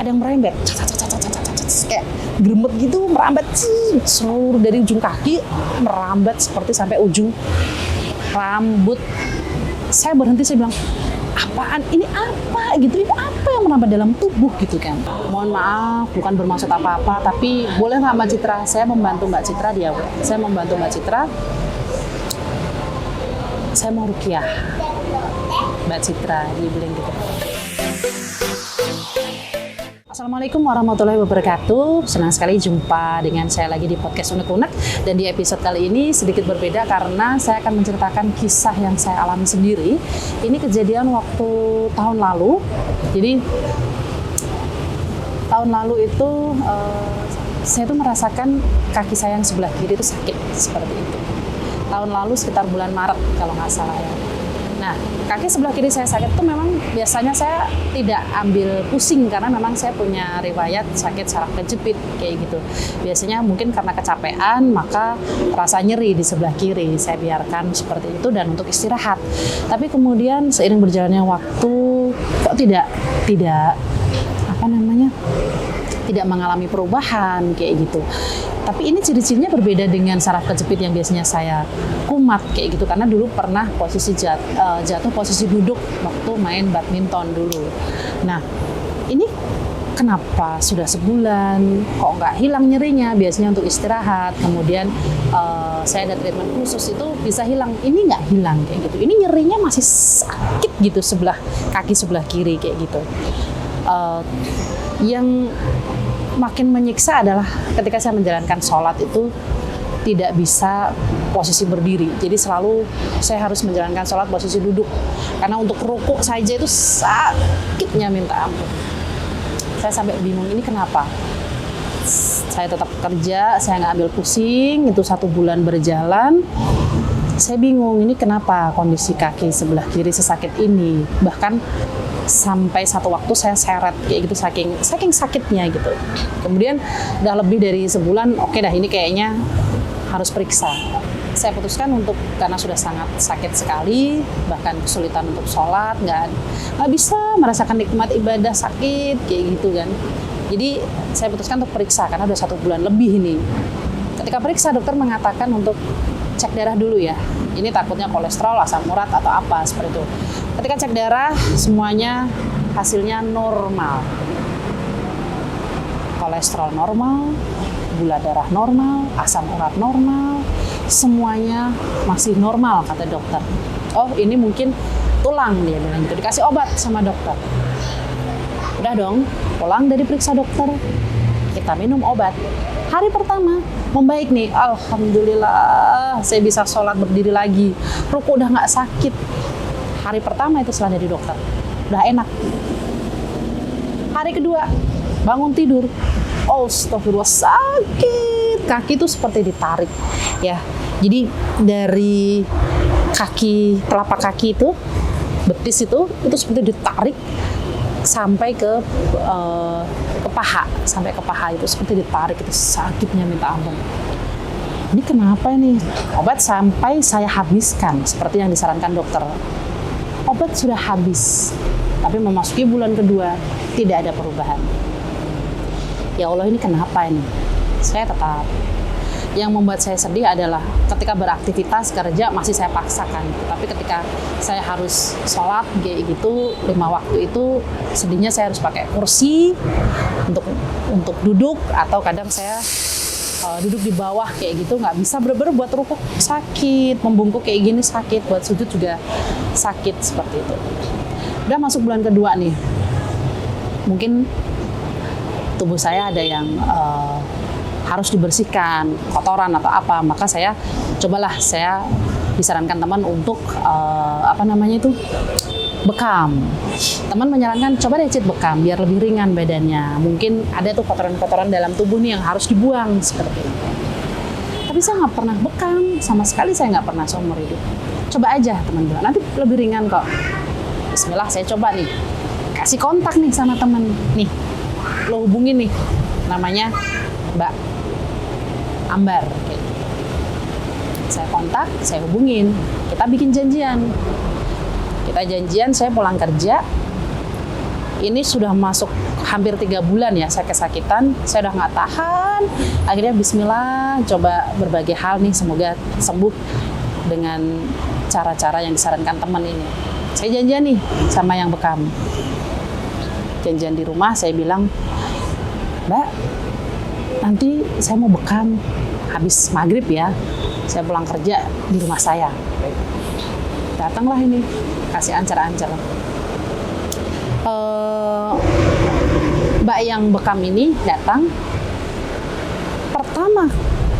ada yang merembet, kayak gremet gitu, merambat seluruh dari ujung kaki, merambat seperti sampai ujung rambut. Saya berhenti, saya bilang, apaan ini, apa gitu, ini apa yang merambat dalam tubuh gitu kan. Mohon maaf, bukan bermaksud apa-apa, tapi boleh nggak Mbak Citra, saya membantu Mbak Citra, saya membantu Mbak Citra, saya mau ruqyah Mbak Citra, dia bilang gitu. Assalamualaikum warahmatullahi wabarakatuh. Senang sekali jumpa dengan saya lagi di podcast Unek-Unek. Dan di episode kali ini sedikit berbeda karena saya akan menceritakan kisah yang saya alami sendiri. Ini kejadian waktu tahun lalu. Jadi tahun lalu itu saya tuh merasakan kaki saya yang sebelah kiri itu sakit seperti itu. Tahun lalu sekitar bulan Maret kalau nggak salah ya. Nah, kaki sebelah kiri saya sakit itu memang biasanya saya tidak ambil pusing karena memang saya punya riwayat sakit saraf kejepit kayak gitu. Biasanya mungkin karena kecapean maka rasa nyeri di sebelah kiri saya biarkan seperti itu dan untuk istirahat. Tapi kemudian seiring berjalannya waktu kok tidak mengalami perubahan kayak gitu. Tapi ini ciri-cirinya berbeda dengan saraf kejepit yang biasanya saya kumat kayak gitu, karena dulu pernah posisi jatuh posisi duduk waktu main badminton dulu. Nah, ini kenapa sudah sebulan kok nggak hilang nyerinya? Biasanya untuk istirahat, kemudian saya ada treatment khusus itu bisa hilang. Ini nggak hilang kayak gitu. Ini nyerinya masih sakit gitu kaki sebelah kiri kayak gitu. Yang makin menyiksa adalah ketika saya menjalankan sholat itu tidak bisa posisi berdiri. Jadi selalu saya harus menjalankan sholat posisi duduk. Karena untuk rukuk saja itu sakitnya minta ampun. Saya sampai bingung ini kenapa. Saya tetap kerja, saya nggak ambil pusing, itu 1 bulan berjalan. Saya bingung ini kenapa kondisi kaki sebelah kiri sesakit ini. Bahkan sampai satu waktu saya seret kayak gitu saking sakitnya gitu. Kemudian udah lebih dari sebulan, oke dah ini kayaknya harus periksa. Saya putuskan karena sudah sangat sakit sekali, bahkan kesulitan untuk sholat, nggak bisa merasakan nikmat ibadah sakit kayak gitu kan. Jadi saya putuskan untuk periksa karena udah 1 bulan lebih ini. Ketika periksa dokter mengatakan untuk cek darah dulu ya. Ini takutnya kolesterol, asam urat atau apa seperti itu. Ketika cek darah semuanya hasilnya normal. Kolesterol normal, gula darah normal, asam urat normal, semuanya masih normal kata dokter. Oh ini mungkin tulang dia bilang gitu. Dikasih obat sama dokter. Udah dong, pulang dari periksa dokter, kita minum obat. Hari pertama membaik nih, alhamdulillah saya bisa sholat berdiri lagi, ruku udah nggak sakit. Hari pertama itu setelah dari dokter, udah enak. Hari kedua bangun tidur, astagfirullah sakit, kaki itu seperti ditarik ya. Jadi dari kaki, telapak kaki itu, betis itu seperti ditarik sampai ke paha itu seperti ditarik, itu sakitnya minta ampun. Ini kenapa ini? Obat sampai saya habiskan seperti yang disarankan dokter. Obat sudah habis, tapi memasuki bulan kedua tidak ada perubahan. Ya Allah ini kenapa ini? Saya tetap. Yang membuat saya sedih adalah ketika beraktivitas kerja masih saya paksakan. Tapi ketika saya harus sholat kayak gitu 5 waktu itu sedihnya saya harus pakai kursi untuk duduk, atau kadang saya duduk di bawah kayak gitu, nggak bisa bener-bener buat rukuk sakit, membungkuk kayak gini sakit, buat sujud juga sakit seperti itu. Udah masuk bulan kedua nih, mungkin tubuh saya ada yang harus dibersihkan, kotoran atau apa, maka saya disarankan teman untuk bekam. Teman menyarankan coba deh Cit bekam biar lebih ringan badannya. Mungkin ada tuh kotoran-kotoran dalam tubuh nih yang harus dibuang seperti itu. Tapi saya nggak pernah bekam, sama sekali saya nggak pernah seumur hidup. Coba aja teman bilang, nanti lebih ringan kok. Bismillah saya coba nih, kasih kontak nih sama teman. Nih, lo hubungin nih, namanya Mbak Ambar. Saya kontak, saya hubungin, kita bikin janjian. Saya pulang kerja, ini sudah masuk hampir 3 bulan ya saya kesakitan, saya udah nggak tahan. Akhirnya bismillah, coba berbagai hal nih, semoga sembuh dengan cara-cara yang disarankan teman ini. Saya janjian nih sama yang bekam. Janjian di rumah, saya bilang, Mbak, nanti saya mau bekam habis maghrib ya. Saya pulang kerja di rumah saya. Datanglah ini, kasih ancar-ancar. Mbak yang bekam ini datang, pertama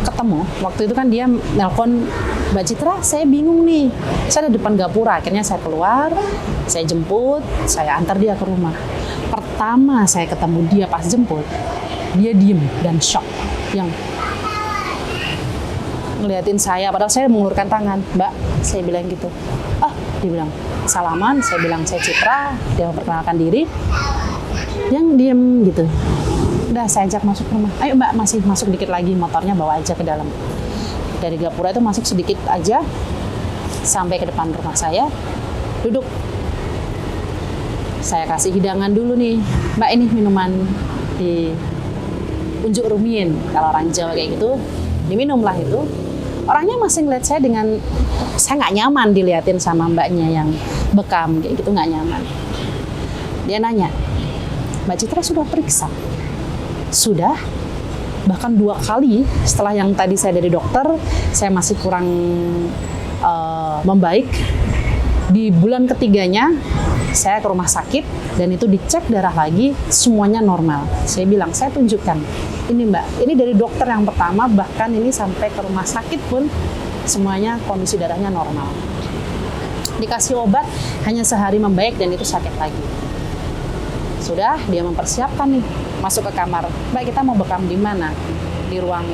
ketemu, waktu itu kan dia nelpon, Mbak Citra, saya bingung nih, saya ada depan gapura. Akhirnya saya keluar, saya jemput, saya antar dia ke rumah. Pertama saya ketemu dia pas jemput, dia diem dan shock, yang ngeliatin saya, padahal saya mengulurkan tangan. Mbak, saya bilang gitu. Dia bilang, salaman, saya bilang saya Citra, dia memperkenalkan diri, yang diem gitu. Udah saya ajak masuk rumah, ayo Mbak, masih masuk dikit lagi, motornya bawa aja ke dalam. Dari gapura itu masuk sedikit aja, sampai ke depan rumah saya, duduk. Saya kasih hidangan dulu nih, Mbak, ini minuman di unjuk rumiin, kalau orang Jawa kayak gitu, diminumlah itu. Orangnya masih ngeliat saya dengan, saya nggak nyaman diliatin sama mbaknya yang bekam, kayak gitu nggak nyaman. Dia nanya, Mbak Citra sudah periksa? Sudah, bahkan 2 kali setelah yang tadi saya dari dokter, saya masih kurang membaik. Di bulan ketiganya, saya ke rumah sakit dan itu dicek darah lagi, semuanya normal. Saya bilang, saya tunjukkan, ini Mbak, ini dari dokter yang pertama, bahkan ini sampai ke rumah sakit pun semuanya kondisi darahnya normal. Dikasih obat, hanya sehari membaik dan itu sakit lagi. Sudah, dia mempersiapkan nih, masuk ke kamar. Mbak, kita mau bekam di mana? Di ruang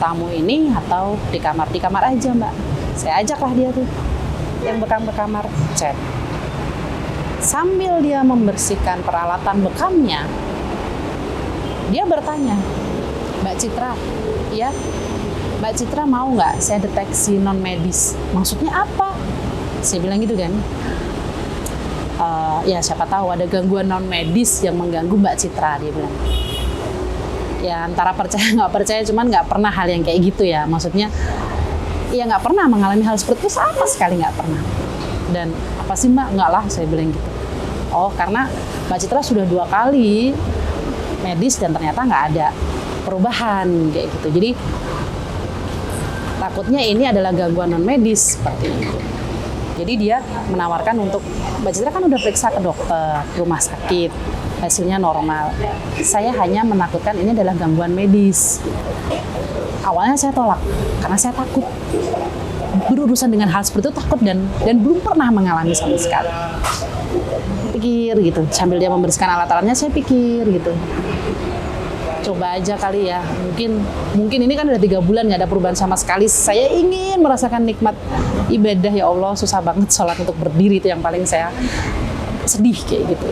tamu ini atau di kamar? Di kamar aja Mbak. Saya ajaklah dia tuh, yang bekam ke kamar, cek. Sambil dia membersihkan peralatan bekamnya, dia bertanya, Mbak Citra, ya, Mbak Citra mau nggak saya deteksi non medis? Maksudnya apa? Saya bilang gitu kan. Ya siapa tahu ada gangguan non medis yang mengganggu Mbak Citra, dia bilang. Ya antara percaya nggak percaya, cuman nggak pernah hal yang kayak gitu ya. Maksudnya, ya nggak pernah mengalami hal seperti itu, sama sekali nggak pernah. Dan apa sih Mbak? Nggak lah, saya bilang gitu. Oh, karena Mbak Citra sudah 2 kali medis dan ternyata nggak ada perubahan kayak gitu. Jadi takutnya ini adalah gangguan non medis seperti itu. Jadi dia menawarkan untuk, Mbak Citra kan udah periksa ke dokter, rumah sakit, hasilnya normal. Saya hanya menakutkan ini adalah gangguan medis. Awalnya saya tolak karena saya takut berurusan dengan hal seperti itu, takut dan belum pernah mengalami sama sekali. Pikir gitu, sambil dia membersihkan alat-alatnya, saya pikir gitu, coba aja kali ya, mungkin ini kan udah 3 bulan nggak ada perubahan sama sekali. Saya ingin merasakan nikmat ibadah, ya Allah, susah banget sholat untuk berdiri, itu yang paling saya sedih kayak gitu.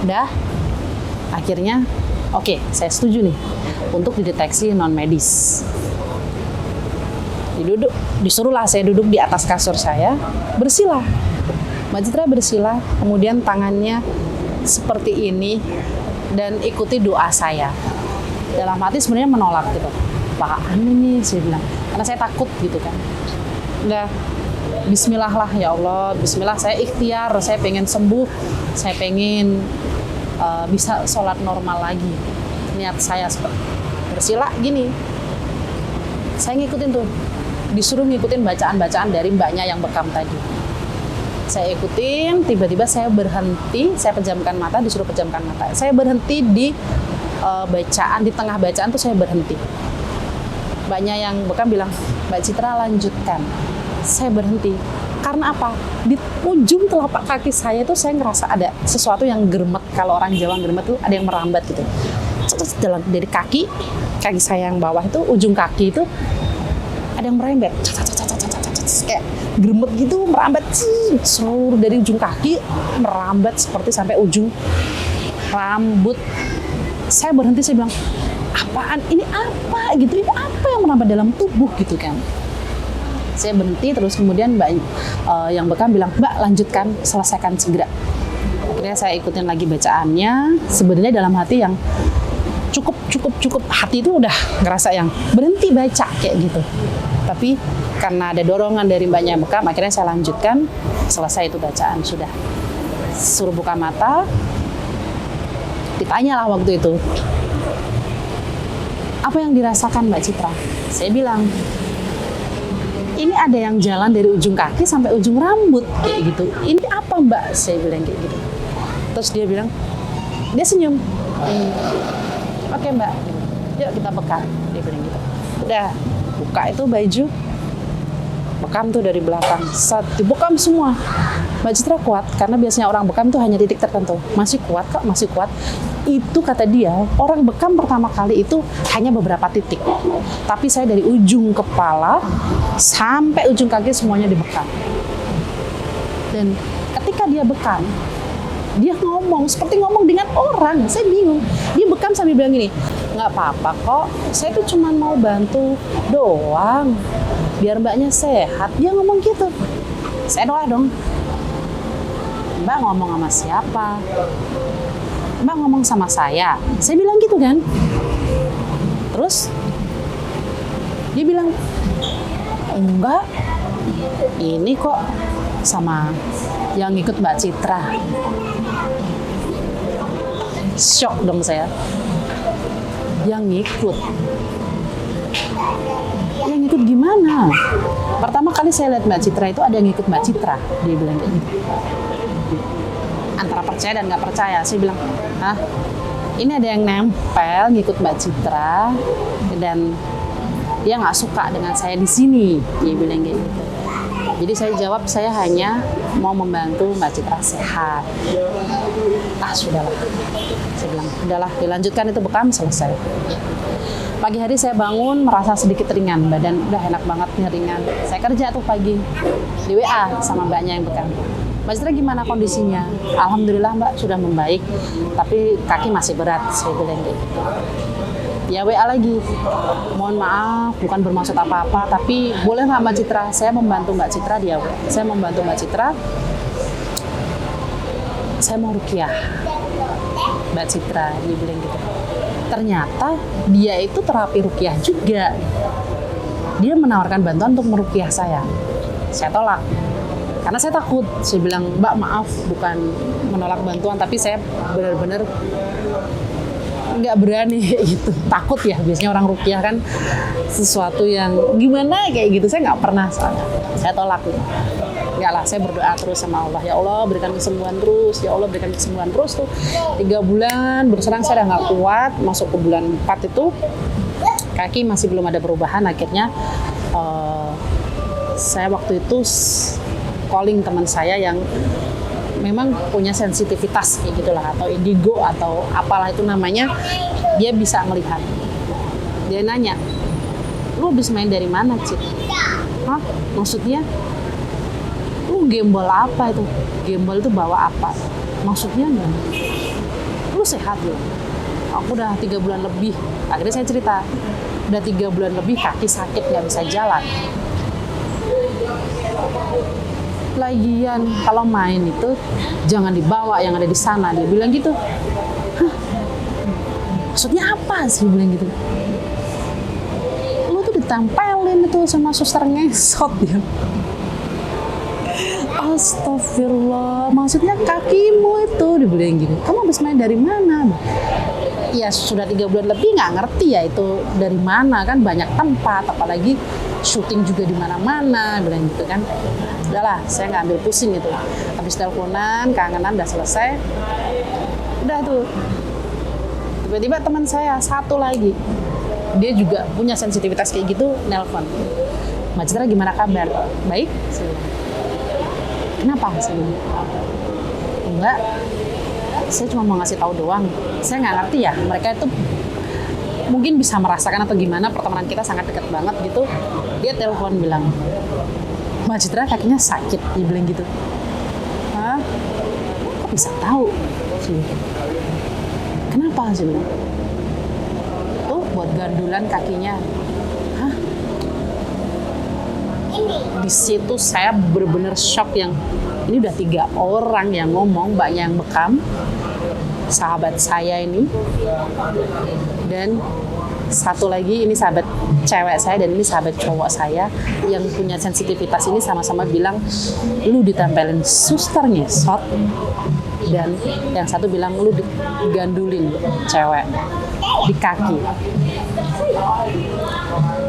Udah, akhirnya oke, saya setuju nih untuk dideteksi non medis. Disuruhlah saya duduk di atas kasur saya, bersila. Mbak Citra bersila, kemudian tangannya seperti ini dan ikuti doa saya. Dalam hati sebenarnya menolak gitu. Apaan ini, saya bilang, karena saya takut gitu kan. Udah, bismillah lah ya Allah, bismillah, saya ikhtiar, saya pengen sembuh, saya pengen bisa sholat normal lagi. Niat saya seperti bersila gini. Saya ngikutin tuh, disuruh ngikutin bacaan-bacaan dari mbaknya yang bekam tadi. Saya ikutin, tiba-tiba saya berhenti, saya pejamkan mata, disuruh pejamkan mata. Saya berhenti di bacaan, di tengah bacaan tuh saya berhenti. Mbaknya yang bekam bilang, Mbak Citra lanjutkan. Saya berhenti. Karena apa? Di ujung telapak kaki saya itu saya ngerasa ada sesuatu yang geremet. Kalau orang Jawa geremet tuh ada yang merambat gitu. Dari kaki saya yang bawah itu, ujung kaki itu ada yang merembet. Kayak geremet gitu, merambat seluruh dari ujung kaki, merambat seperti sampai ujung rambut. Saya berhenti, saya bilang, apaan? Ini apa gitu? Ini apa yang merambat dalam tubuh gitu kan? Saya berhenti, terus kemudian mbak yang bekam bilang, Mbak lanjutkan, selesaikan segera. Akhirnya saya ikutin lagi bacaannya. Sebenarnya dalam hati yang cukup hati itu udah ngerasa yang berhenti baca kayak gitu. Tapi karena ada dorongan dari mbaknya yang bekam, akhirnya saya lanjutkan. Selesai itu bacaan, sudah suruh buka mata. Ditanya lah waktu itu, apa yang dirasakan Mbak Citra? Saya bilang, ini ada yang jalan dari ujung kaki sampai ujung rambut kayak gitu. Ini apa Mbak? Saya bilang kayak gitu. Terus dia bilang, dia senyum. Oke Mbak, yuk kita bekam. Dia bilang gitu. Udah buka itu baju, bekam tuh dari belakang. Saat dibekam semua, Mbak Citra kuat karena biasanya orang bekam tuh hanya titik tertentu. Masih kuat kok, masih kuat. Itu kata dia, orang bekam pertama kali itu hanya beberapa titik. Tapi saya dari ujung kepala sampai ujung kaki semuanya dibekam. Dan ketika dia bekam, dia ngomong seperti ngomong dengan orang. Saya bingung. Dia bekam sambil bilang gini, nggak apa-apa kok, saya tuh cuma mau bantu doang biar mbaknya sehat. Dia ngomong gitu. Saya doa dong. Mbak ngomong sama siapa? Mbak ngomong sama saya. Saya bilang gitu kan. Terus dia bilang, enggak, ini kok sama yang ikut Mbak Citra. Shock dong saya. Yang ngikut. Yang ngikut gimana? Pertama kali saya lihat Mbak Citra itu ada yang ngikut Mbak Citra. Dia bilang kayak gitu. Antara percaya dan nggak percaya. Saya bilang, hah? Ini ada yang nempel ngikut Mbak Citra dan dia nggak suka dengan saya di sini. Dia bilang kayak gitu. Jadi saya jawab, saya hanya mau membantu Mbak Citra sehat. Sudahlah. Saya bilang, udahlah, dilanjutkan itu bekam, selesai. Pagi hari saya bangun merasa sedikit ringan, badan udah enak banget nih, ringan. Saya kerja tuh pagi di WA sama mbaknya yang bekam. Mbak Citra gimana kondisinya? Alhamdulillah Mbak sudah membaik, tapi kaki masih berat. Saya bilang gitu. Ya WA lagi, mohon maaf bukan bermaksud apa-apa, tapi boleh nggak Mbak Citra? Saya membantu Mbak Citra dia. Saya membantu Mbak Citra. Saya mau ruqyah Mbak Citra, dia bilang gitu. Ternyata dia itu terapi ruqyah juga. Dia menawarkan bantuan untuk meruqyah saya. Saya tolak. Karena saya takut. Saya bilang, Mbak maaf, bukan menolak bantuan, tapi saya benar-benar nggak berani gitu. Takut ya, biasanya orang ruqyah kan sesuatu yang gimana kayak gitu. Saya nggak pernah soalnya. Saya tolak. Enggak lah, saya berdoa terus sama Allah. Ya Allah berikan kesembuhan terus. Ya Allah berikan kesembuhan terus tuh. 3 bulan berserang saya udah nggak kuat. Masuk ke bulan 4 itu kaki masih belum ada perubahan. Akhirnya saya waktu itu calling teman saya yang memang punya sensitivitas kayak gitulah, atau indigo atau apalah itu namanya. Dia bisa melihat. Dia nanya, lu habis main dari mana Cik? Hah? Maksudnya? Lu gembel apa itu? Gembel itu bawa apa? Maksudnya enggak? Lu sehat loh. Aku udah 3 bulan lebih. Akhirnya saya cerita, udah 3 bulan lebih kaki sakit nggak bisa jalan. Lagian kalau main itu jangan dibawa yang ada di sana. Dia bilang gitu. Hah? Maksudnya apa sih? Dia bilang gitu. Lu tuh ditempelin itu sama suster ngesot dia. Astagfirullah, maksudnya kakimu itu, dibilang gini. Kamu habis main dari mana? Ya sudah 3 bulan lebih nggak ngerti ya itu dari mana, kan banyak tempat, apalagi syuting juga di mana-mana, bilang gitu kan. Udahlah, saya nggak ambil pusing itu. Habis teleponan, kangenan udah selesai. Udah tuh. Tiba-tiba teman saya satu lagi, dia juga punya sensitivitas kayak gitu, nelpon. Mbak Citra gimana kabar? Baik? Kenapa? Enggak, saya cuma mau ngasih tahu doang. Saya nggak ngerti ya, mereka itu mungkin bisa merasakan atau gimana, pertemanan kita sangat dekat banget gitu. Dia telepon bilang, Mbak Citra kakinya sakit, dia bilang gitu. Hah? Kok bisa tahu? Kenapa sih? Tuh buat gandulan kakinya. Hah? Di situ saya benar-benar shock yang Ini udah 3 orang yang ngomong, banyak yang bekam. Sahabat saya ini. Dan satu lagi, ini sahabat cewek saya dan ini sahabat cowok saya yang punya sensitivitas ini sama-sama bilang, lu ditempelin suster ngesot. Dan yang satu bilang, lu digandulin cewek di kaki.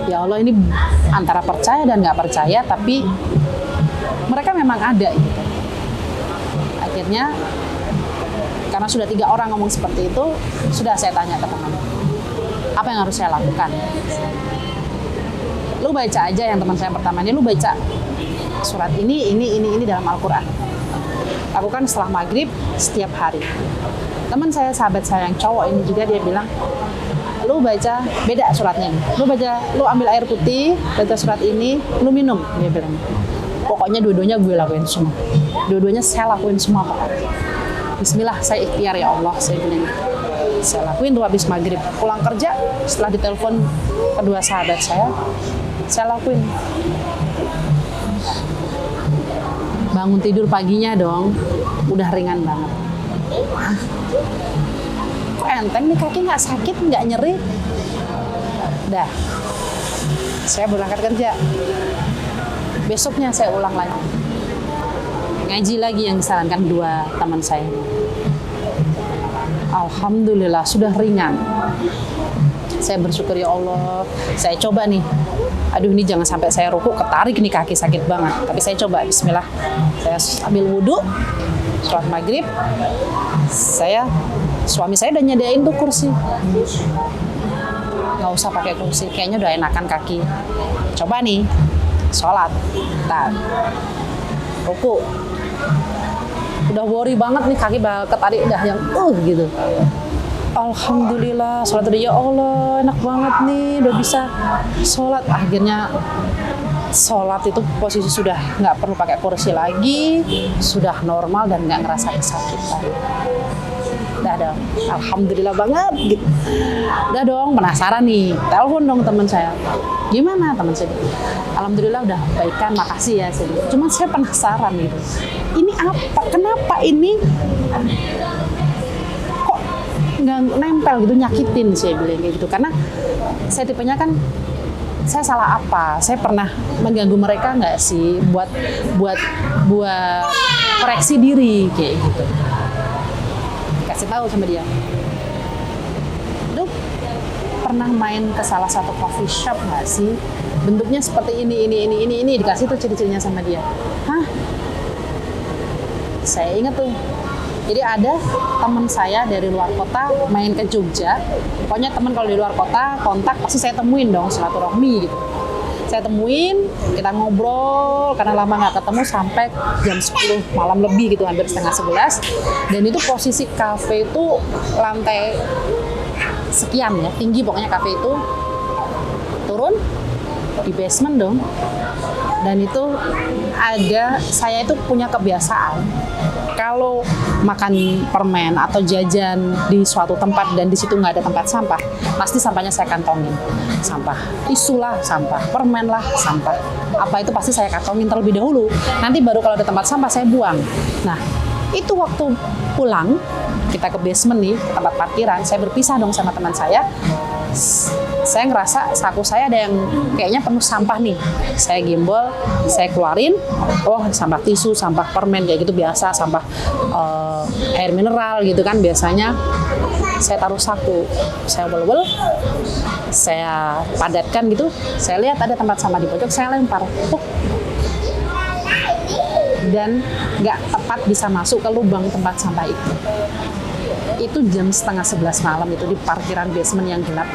Ya Allah, ini antara percaya dan nggak percaya, tapi mereka memang ada gitu. Akhirnya karena sudah 3 orang ngomong seperti itu, sudah saya tanya ke teman, apa yang harus saya lakukan? Lu baca aja, yang teman saya pertama ini, lu baca surat ini dalam Al-Quran. Lakukan setelah maghrib setiap hari. Teman saya, sahabat saya yang cowok ini juga, dia bilang, lu baca, beda suratnya. Lu baca, lu ambil air putih, baca surat ini, lu minum, dia bilang. Pokoknya dua-duanya gue lakuin semua. Dua-duanya saya lakuin semua pokoknya. Bismillah, saya ikhtiar ya Allah, saya bilang. Saya lakuin tuh habis maghrib. Pulang kerja, setelah ditelepon kedua sahabat saya lakuin. Bangun tidur paginya dong, udah ringan banget. Kok enteng nih, kaki nggak sakit, nggak nyeri. Dah, saya berangkat kerja. Besoknya saya ulang lagi. Ngaji lagi yang disarankan 2 teman saya. Alhamdulillah, sudah ringan. Saya bersyukur ya Allah. Saya coba nih. Aduh, ini jangan sampai saya rukuk ketarik nih, kaki sakit banget. Tapi saya coba, bismillah. Saya ambil wudhu, sholat maghrib. Suami saya udah nyediain tuh kursi. Nggak usah pakai kursi, kayaknya udah enakan kaki. Coba nih, sholat. Rukuk. Udah worry banget nih, kaki bakal ketarik udah yang gitu. Alhamdulillah, sholat udah, ya Allah, enak banget nih, udah bisa sholat. Akhirnya sholat itu posisi sudah nggak perlu pakai kursi lagi, sudah normal dan nggak ngerasa kesakitan. Udah dong, alhamdulillah banget gitu. Udah dong, penasaran nih, telepon dong teman saya. Gimana teman saya? Alhamdulillah udah baikan, makasih ya. Cuma saya penasaran gitu. Ini apa? Kenapa ini kok nggak nempel gitu, nyakitin, saya bilang gitu. Karena saya tipenya kan, saya salah apa? Saya pernah mengganggu mereka nggak sih buat koreksi diri kayak gitu. Kasih tahu sama dia. Duh, pernah main ke salah satu coffee shop nggak sih? Bentuknya seperti ini. Dikasih tuh ciri-cirinya sama dia. Hah? Saya ingat tuh. Jadi ada teman saya dari luar kota main ke Jogja. Pokoknya teman kalau di luar kota kontak pasti saya temuin dong, silaturahmi gitu. Saya temuin, kita ngobrol karena lama nggak ketemu sampai jam 10 malam lebih gitu, hampir setengah 11. Dan itu posisi kafe itu lantai sekian ya, tinggi pokoknya kafe itu. Turun di basement dong. Dan itu saya itu punya kebiasaan kalau makan permen atau jajan di suatu tempat dan di situ nggak ada tempat sampah, pasti sampahnya saya kantongin. Sampah tisu lah, sampah permen lah, sampah apa itu pasti saya kantongin terlebih dahulu. Nanti baru kalau ada tempat sampah saya buang. Nah, itu waktu pulang kita ke basement nih, ke tempat parkiran, saya berpisah dong sama teman saya. Saya ngerasa saku saya ada yang kayaknya penuh sampah nih. Saya gimbal, saya keluarin, oh sampah tisu, sampah permen kayak gitu biasa, sampah air mineral gitu kan biasanya. Saya taruh saku, saya ubel-ubel, saya padatkan gitu. Saya lihat ada tempat sampah di pojok, saya lempar. Dan nggak tepat bisa masuk ke lubang tempat sampah itu. Itu jam setengah 11 malam itu di parkiran basement yang gelap,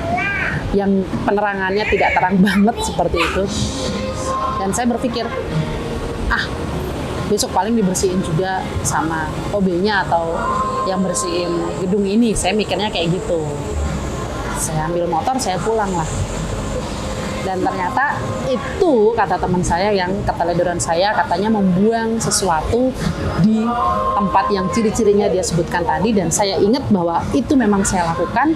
yang penerangannya tidak terang banget seperti itu. Dan saya berpikir, besok paling dibersihin juga sama OB-nya atau yang bersihin gedung ini. Saya mikirnya kayak gitu. Saya ambil motor, saya pulang lah. Dan ternyata itu kata teman saya yang keteledoran saya, katanya membuang sesuatu di tempat yang ciri-cirinya dia sebutkan tadi. Dan saya ingat bahwa itu memang saya lakukan.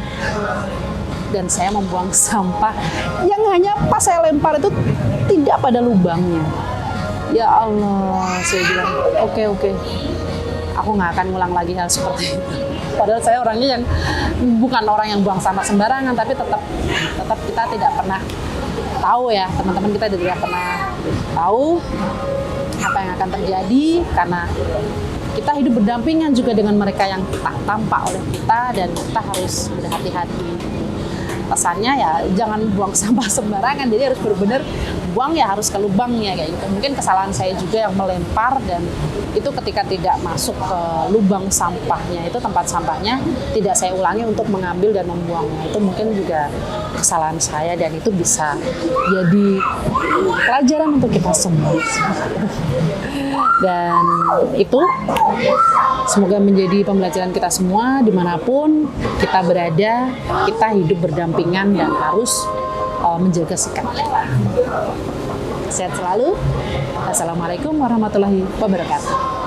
Dan saya membuang sampah yang hanya pas saya lempar itu tidak pada lubangnya. Ya Allah, saya bilang oke, aku nggak akan ngulang lagi hal seperti itu. Padahal saya orangnya yang bukan orang yang buang sampah sembarangan, tapi tetap kita tidak pernah tahu ya, teman-teman, kita tidak pernah tahu apa yang akan terjadi karena kita hidup berdampingan juga dengan mereka yang tak tampak oleh kita, dan kita harus berhati-hati. Pesannya ya jangan buang sampah sembarangan, jadi harus benar-benar buang ya harus ke lubangnya kayak gitu. Mungkin kesalahan saya juga yang melempar, dan itu ketika tidak masuk ke lubang sampahnya, itu tempat sampahnya tidak saya ulangi untuk mengambil dan membuangnya. Itu mungkin juga kesalahan saya, dan itu bisa jadi pelajaran untuk kita semua. Dan itu semoga menjadi pembelajaran kita semua dimanapun kita berada, kita hidup berdampingan dan harus menjaga sikap kita. Sehat selalu. Assalamualaikum warahmatullahi wabarakatuh.